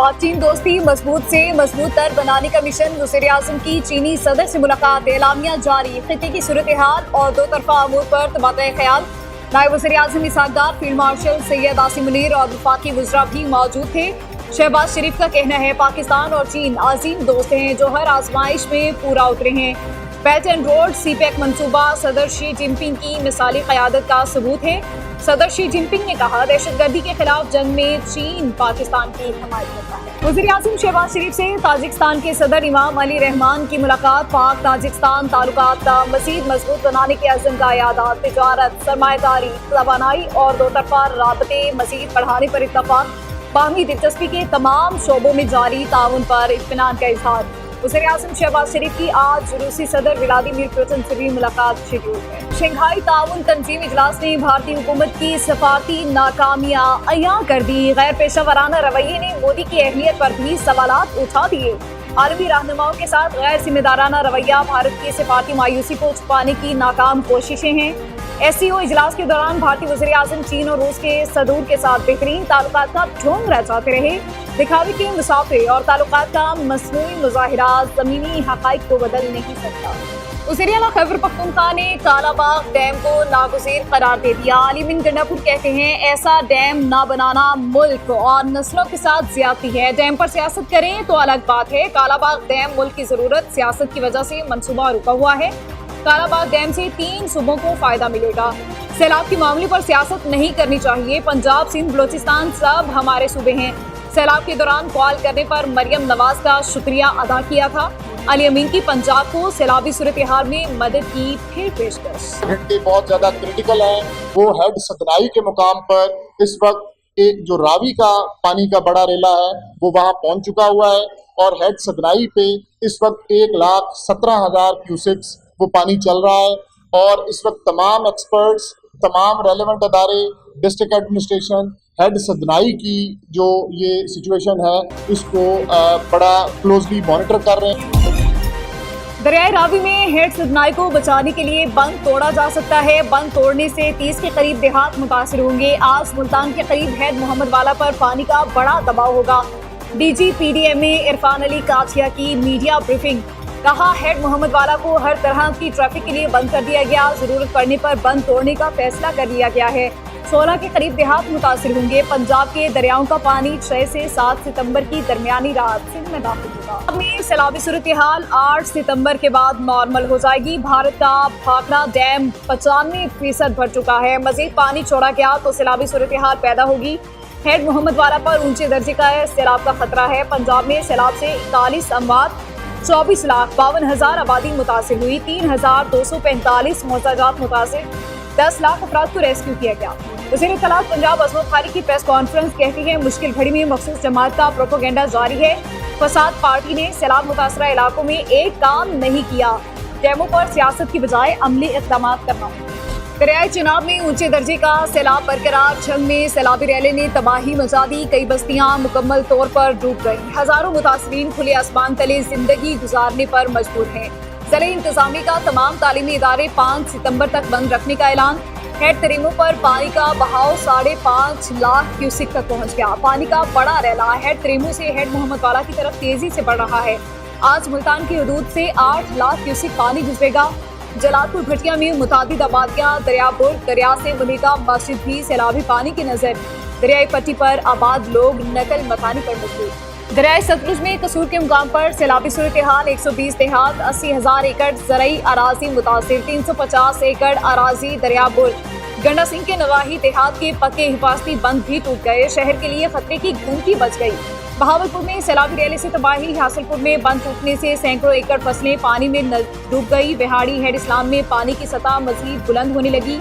पाक चीन दोस्ती मजबूत से मजबूत तर बनाने का मिशन। वज़ीर-ए-आज़म की चीनी सदर से मुलाकात, एलामिया जारी, खित्ते की सूरत हाल और दो तरफा अमूर पर तबादला ख्याल। नायब वज़ीर-ए-आज़म इसहाक डार, फील्ड मार्शल सैयद आसिम मुनीर और वफाकी वज़रा भी मौजूद थे। शहबाज शरीफ का कहना है पाकिस्तान और चीन अजीम दोस्त हैं जो हर आजमाइश में पूरा उतरे हैं। बेल्ट एंड रोड सीपैक मंसूबा सदर शी जिनपिंग की मिसाली क़यादत का सबूत है। सदर शी जिनपिंग ने कहा दहशतगर्दी के खिलाफ जंग में चीन पाकिस्तान की हिमायत करता है। वज़ीर-ए-आज़म शहबाज शरीफ से ताजिकिस्तान के सदर इमाम अली रहमान की मुलाकात, पाक ताजिकिस्तान ताल्लुकात का मज़ीद मजबूत बनाने के अज़्म का याद, तिजारत, सरमायादारी, तवानाई और दो तरफा राबते मज़ीद बढ़ाने पर इत्तफ़ाक़, बाहमी दिलचस्पी के तमाम शोबों में जारी ताउन पर इत्मीनान का इज़हार। वज़ीर-ए-आज़म शहबाज शरीफ की आज रूसी सदर व्लादिमीर पुतिन से भी मुलाकात शेड्यूल है। शंघाई ताउन तंजीम इजलास ने भारतीय हुकूमत की सफारती नाकामियां अयां कर दी। गैर पेशा वराना रवैये ने मोदी की अहमियत पर भी सवालात उठा दिए। आलमी रहनुमाओं के साथ गैर जिम्मेदाराना रवैया भारत की सफारती मायूसी को छुपाने की नाकाम कोशिशें हैं। SCO इजलास के दौरान भारतीय वज़ीर-ए-आज़म चीन और रूस के सदूर के साथ बेहतरीन ताल्लुकात का ढोंग रचाते रहे। दिखावे के मुसाफे और ताल्लुकात का मसनूई मुज़ाहिरा ज़मीनी हक़ाइक़ को बदल नहीं सकता। वज़ीर आला खैबर पख्तूनख्वा ने कालाबाग डैम को नागुज़ीर करार दे दिया। अलीमिन गंडापुर कहते हैं ऐसा डैम ना बनाना मुल्क और नस्लों के साथ ज्यादती है। डैम पर सियासत करें तो अलग बात है। कालाबाग डैम मुल्क की ज़रूरत सियासत की वजह से मनसूबा रुका हुआ है। कालाबाग डैम से 3 सूबों को फायदा मिलेगा। सैलाब के मामले पर सियासत नहीं करनी चाहिए। पंजाब, सिंध, बलोचिस्तान सब हमारे सूबे हैं। सैलाब के दौरान कॉल करने पर मरियम नवाज का शुक्रिया अदा किया था। अली अमीन की पंजाब को सैलाबी सूरत हाल में मदद की फिर पेशकश। घंटे बहुत ज्यादा क्रिटिकल है। वो हेड सदनाई के मुकाम पर इस वक्त एक जो रावी का पानी का बड़ा रेला है वो वहां पहुंच चुका हुआ है और हेड सदनाई पे इस वक्त 1,17,000 क्यूसेक्स वो पानी चल रहा है। और इस वक्त तमाम एक्सपर्ट्स, तमाम रेलेवेंट अदारे, डिस्ट्रिक्ट एडमिनिस्ट्रेशन, हेड सदनाई की जो ये सिचुएशन है इसको बड़ा क्लोजली मॉनिटर कर रहे हैं। दरियाए रावी में हेड सदनाई को बचाने के लिए बंद तोड़ा जा सकता है। बंद तोड़ने से 30 के करीब देहात मुतासिर होंगे। आज मुल्तान के करीब हेड मोहम्मद वाला पर पानी का बड़ा दबाव होगा। DG PDMA इरफान अली काठिया की मीडिया ब्रीफिंग, कहा हेड मोहम्मद वाला को हर तरह की ट्रैफिक के लिए बंद कर दिया गया। जरूरत पड़ने पर बंद तोड़ने का फैसला कर लिया गया है। 16 के करीब देहात मुतासिर होंगे। पंजाब के दरियाओं का पानी 6 से 7 सितंबर की दरमियानी रात सिंध में दाखिल होगा। अपनी सैलाबी सूरत हाल 8 सितंबर के बाद नॉर्मल हो जाएगी। भारत का भाखड़ा डैम 95% भर चुका है। मजीद पानी छोड़ा गया तो सैलाबी सूरत हाल पैदा होगी। हेड मोहम्मद वाला पर ऊंचे दर्जे का सैलाब का खतरा है। पंजाब में सैलाब से 41 अमवात, 24,52,000 आबादी मुतासिर हुई। 3,245 मोहताजात मुतासिर, 10 लाख अफराद को रेस्क्यू किया गया। वज़ीर इत्तलात पंजाब अज़मत खानी की प्रेस कॉन्फ्रेंस कहती है मुश्किल घड़ी में मखसूस जमात का प्रोपोगेंडा जारी है। फसाद पार्टी ने सैलाब मुतासरा इलाकों में एक काम नहीं किया। डैमों पर सियासत की बजाय अमली इक़दाम करना। दरियाए चिनाब में ऊंचे दर्जे का सैलाब बरकरार। झंग में सैलाबी रैले ने तबाही मचा दी। कई बस्तियां मुकम्मल तौर पर डूब गईं। हजारों मुतासरीन खुले आसमान तले जिंदगी गुजारने पर मजबूर हैं। ज़िले इंतजामी का तमाम तालीमी इदारे 5 सितंबर तक बंद रखने का ऐलान। हेड तरीमों पर पानी का बहाव 5.5 लाख क्यूसिक तक पहुंच गया। पानी का बड़ा रैला हेड तरीमों से हेड मोहम्मद वाला की तरफ तेजी से बढ़ रहा है। आज मुल्तान की हदूद से 8 लाख क्यूसिक पानी गुजरेगा। जलालपुर भटिया में मुतादिद आबादियां, दरियापुर दरिया से मुनीका मस्जिद भी सैलाबी पानी की नजर। दरियाई पट्टी पर आबाद लोग नकल मकानी पर मजबूर। दरियाए सतलुज में कसूर के मुकाम पर सैलाबी सूरत हाल 120 देहात, 80,000 एकड़ ज़रई अराजी मुतासिर, 350 एकड़ अराजी दरियापुर। गंडा सिंह के नवाही देहात के पक्के हिफाजती बंद भी टूट गए। शहर के लिए खतरे की घूमती बच गई। बहावलपुर में सैलाबी रैली से तबाही। हासिलपुर में बंद टूटने से सैकड़ों एकड़ फसलें पानी में डूब गई। बिहाड़ी हेड इस्लाम में पानी की सतह मजीद बुलंद होने लगी।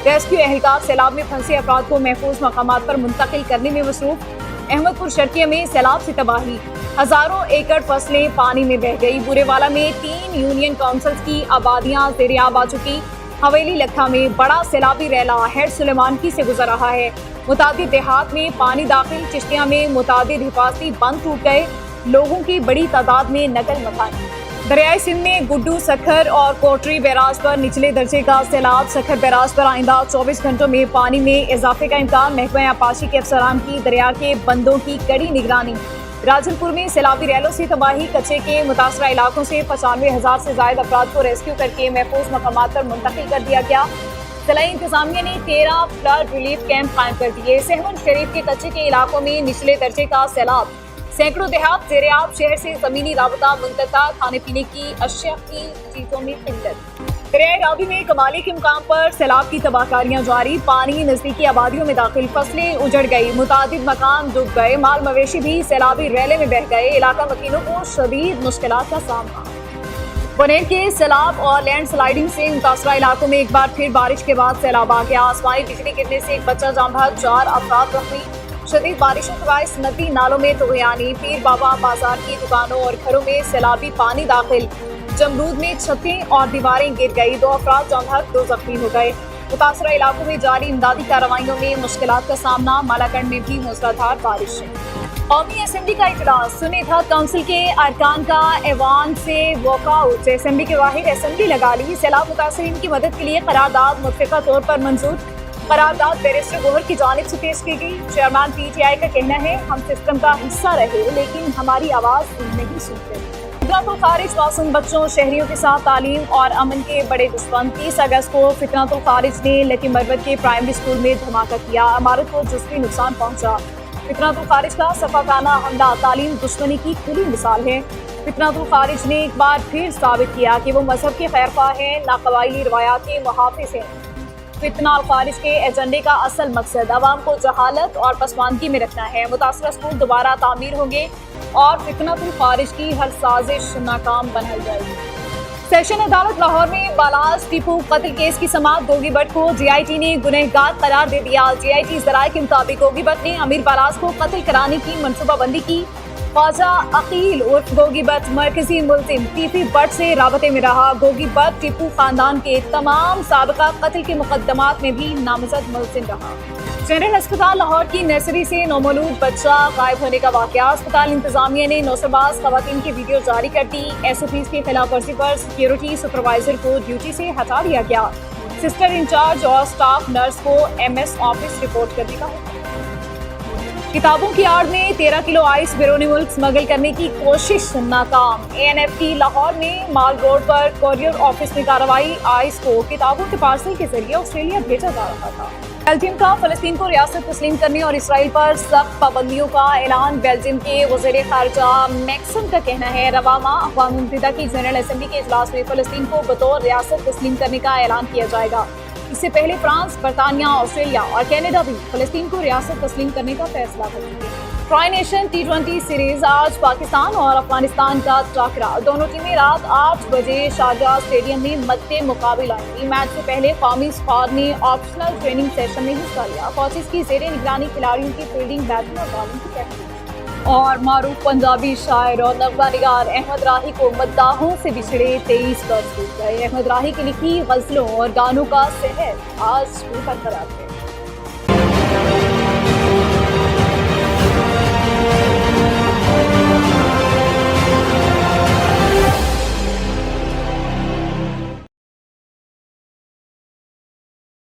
रेस्क्यू एहलकार सैलाब में फंसे अफराद को महफूज मकामात पर मुंतकिल करने में मसरूफ। अहमदपुर शर्किया में सैलाब से तबाही, हजारों एकड़ फसलें पानी में बह गई। बुरेवाला में 3 यूनियन काउंसिल्स की आबादियां ज़ेर-ए-आब आ चुकी। हवेली लखा में बड़ा सैलाबी रैला हेड सुलेमानकी से गुजर रहा है। मुतादिद देहात में पानी दाखिल। चिश्तिया में मुतादिद हिफाजती बंद टूट गए। लोगों की बड़ी तादाद में नकल मकानी। दरियाई सिंध में गुड्डू, सखर और कोटरी बैराज पर निचले दर्जे का सैलाब। सखर बैराज पर आइंदा 24 घंटों में पानी में इजाफे का इम्कान। महकमा आपाशी के अफसरान की दरिया के बंदों की कड़ी निगरानी। राजनपुर में सैलाबी रैलों से तबाही, कच्चे के मुतासरा इलाकों से 95,000 से ज्यादा अफराद को रेस्क्यू करके महफूज मकामात पर मुंतकिल कर दिया गया। जिला इंतजामिया ने 13 फ्लड रिलीफ कैंप कायम कर दिए। सहवन शरीफ के कच्चे के इलाकों में निचले दर्जे का सैलाब, सैकड़ों देहात ज़ेरे-आब, शहर से जमीनी राबता मुंतका, खाने पीने की अशिया की चीजों में किल्लत। दरियाए रावी में कमाली के मुकाम पर सैलाब की तबाहकारियां जारी, पानी नजदीकी आबादियों में दाखिल, फसलें उजड़ गई, मुतादिद मकान डूब गए, माल मवेशी भी सैलाबी रैले में बह गए। इलाका वकीलों को शदीद मुश्किलात का सामना। बुनेर के सैलाब और लैंड स्लाइडिंग से मुतासरा इलाकों में एक बार फिर बारिश के बाद सैलाब आ गया। आसमानी बिजली गिरने से एक बच्चा जान बहक, 4 अफराद जख्मी। शदीद बारिशों के बायस नदी नालों में तुग़यानी, पीर बाबा बाजार की दुकानों और घरों में सैलाबी पानी दाखिल। जमरूद में छतें और दीवारें गिर गई, 2 अफराद जान बहक, 2 जख्मी हो गए। मुतासरा इलाकों में जारी इमदादी कार्रवाइयों में मुश्किलात का सामना। मालाकंड में भी मूसलाधार बारिश है। कौमी असेंबली का इजलास, सुन्नीत हक काउंसिल के अरकान का ऐवान से वॉकआउट, असेंबली के बाहर असेंबली लगा ली। सैलाब मुतासरीन की मदद के लिए करारदाद मुतफ़िक़ा तौर पर मंजूर। करारदाद बैरिस्टर गोहर की जानिब से पेश की गई। चेयरमैन PTI का कहना है, हम सिस्टम का हिस्सा रहे लेकिन हमारी आवाज़ नहीं सुनते। फितनातुल खारिज मासूम बच्चों, शहरियों के साथ तालीम और अमन के बड़े दुश्मन। 30 अगस्त को फितनातुल खारिज ने लकी मरवत के प्राइमरी स्कूल में धमाका किया, इमारत को जुज़वी नुकसान पहुंचा। फितनातुल खारिज का सफाकाना हमला तालीम दुश्मनी की खुली मिसाल है। फितनातुल खारिज ने एक बार फिर साबित किया कि वो मजहब के खैरख्वाह हैं, ना कबायली रवायात के मुहाफिज हैं। फितनातुल खारिज के एजेंडे का असल मकसद अवाम को जहालत और पसमानगी में रखना है। मुतासरा स्कूल दोबारा तामीर होंगे और फितनातुल खारिज की हर साजिश नाकाम बनाई जाएगी। सेशन अदालत लाहौर में बालास टीपू कत्ल केस की समाअत गोगी भट्ट को GIT ने गुनहगार करार दे दिया। GIT ज़राए के मुताबिक गोगी भट्ट ने अमीर बालास को कत्ल कराने की मनसूबाबंदी की। ख्वाजा अकील उर्फ गोगी भट्ट मरकजी मुल्जिम टीपी भट्ट से राबते में रहा। गोगी भट्ट टीपू खानदान के तमाम साबिका कत्ल के मुकदमात में भी नामजद मुल्जिम रहा। जनरल अस्पताल लाहौर की नर्सरी से नौमौलूद बच्चा गायब होने का वाकया, अस्पताल इंतजामिया ने नौसरबाज खवातीन की वीडियो जारी कर दी। SOPs की खिलाफ वर्जी पर सिक्योरिटी सुपरवाइजर को ड्यूटी से हटा दिया गया। सिस्टर इंचार्ज और स्टाफ नर्स को MS ऑफिस रिपोर्ट करने का हुक्म। किताबों की आड़ में 13 किलो आइस बैरून मुल्क स्मगल करने की कोशिश नाकाम। ANFT लाहौर में माल रोड पर कोरियर ऑफिस में कार्रवाई, आइस को किताबों के पार्सल के जरिए ऑस्ट्रेलिया भेजा जा रहा था। बेल्जियम का फलस्तीन को रियासत तस्लीम करने और इसराइल पर सख्त पाबंदियों का ऐलान। बेल्जियम के वज़ीर ख़ारिजा मैक्सन का कहना है, रवामा अक़वाम मुत्तहिदा की जनरल असेंबली के इजलास में फलस्तीन को बतौर रियासत तस्लीम करने का ऐलान किया जाएगा। इससे पहले फ्रांस, बरतानिया, ऑस्ट्रेलिया और कनाडा भी फलस्तीन को रियासत तस्लीम करने का फैसला कर चुके हैं। ट्राई नेशन T20 सीरीज, आज पाकिस्तान और अफगानिस्तान का टकरा। दोनों टीमें रात 8 बजे शारजाह स्टेडियम में मद्दे मुकाबिल आएंगी। मैच से पहले कौमी स्क्वाड ने ऑप्शनल ट्रेनिंग सेशन में हिस्सा लिया। कोचेस की ज़ेरे निगरानी खिलाड़ियों की फील्डिंग, बैटिंग और बॉलिंग की प्रैक्टिस। और मारूफ पंजाबी शायर और नग़मा निगार अहमद राही को मद्दाहों से बिछड़े 23 वर्ष बीत गए। अहमद राही की लिखी गज़लों और गानों का सहर आज भी बरकरार है।